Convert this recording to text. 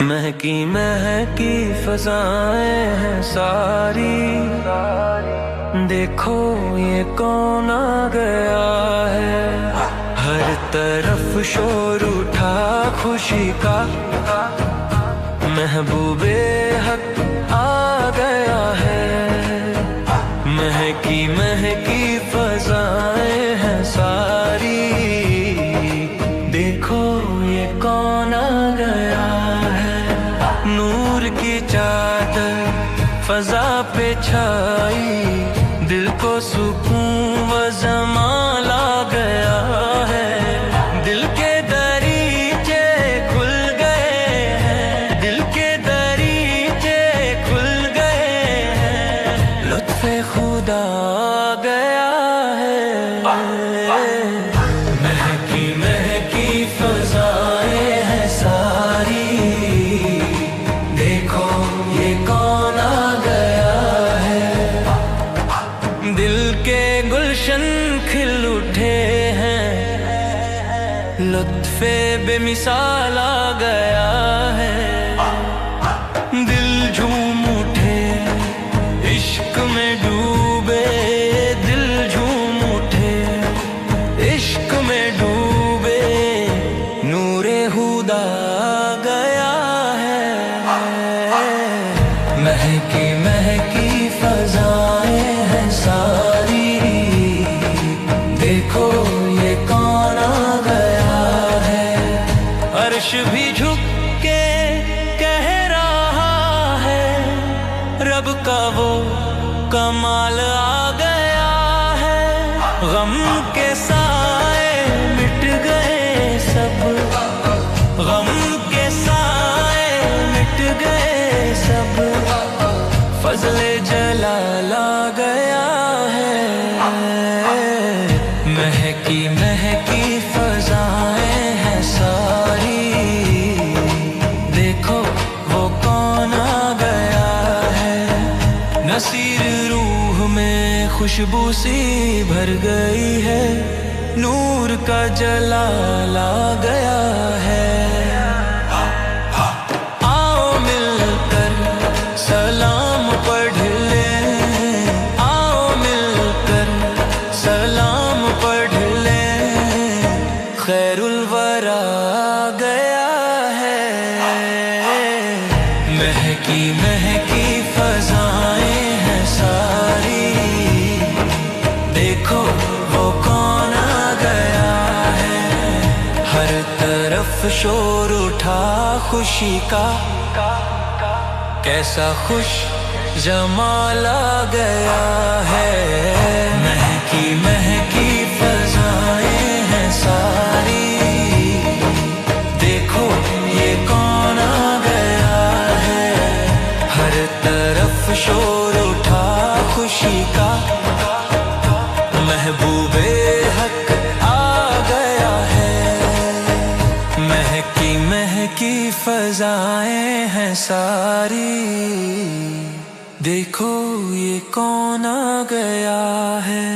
مہکی مہکی فضائیں ہیں ساری، دیکھو یہ کون آ گیا ہے۔ ہر طرف شور اٹھا خوشی کا، محبوب حق آ گیا ہے۔ مہکی مہکی فضائیں ہیں ساری، دیکھو یہ کون آ گیا ہے۔ نور کی چادر فضا پہ چھائی، دل کو سکون و زمان لا گیا ہے۔ دل کے دریچے کھل گئے ہیں، دل کے دریچے کھل گئے ہیں، لطف خدا آ گیا ہے۔ مہکی مہکی فضائیں ہیں ساری، دیکھو یہ کون آ گیا ہے۔ دل کے گلشن کھل اٹھے ہیں، لطف بے مثال آ گیا ہے۔ دل جھوم اٹھے عشق میں ڈوبے، دل جھوم اٹھے عشق میں ڈوبے، نور ہدا آ گیا ہے۔ مہکی مہکی فضائیں ہیں ساری، دیکھو یہ کون آ گیا ہے۔ عرش بھی جھک کے کہہ رہا ہے، رب کا وہ کمال آ گیا ہے۔ غم کے سائے مٹ گئے سب، غم کے سائے مٹ گئے سب، فضل جلال آ گیا ہے۔ مہکی مہکی فضائیں ہیں ساری، دیکھو وہ کون آ گیا ہے۔ نصیر روح میں خوشبو سی بھر گئی ہے، نور کا جلال آ گیا ہے۔ آؤ مل کر سلام پڑھ لیں، آؤ مل کر سلام پڑھ لیں، خیر الورا آ گیا ہے۔ مہکی مہکی فضائیں ہیں ساری، دیکھو وہ کون آ گیا ہے۔ ہر طرف شور اٹھا خوشی کا، کیسا خوش جمال آ گیا ہے۔ مہکی مہکی فضائیں ہیں ساری، دیکھو یہ کون آ گیا ہے۔ ہر طرف شور اٹھا خوشی کا، محبوب حق آ گیا ہے۔ مہکی مہکی فضائیں ہیں ساری، دیکھو یہ کون آ گیا ہے۔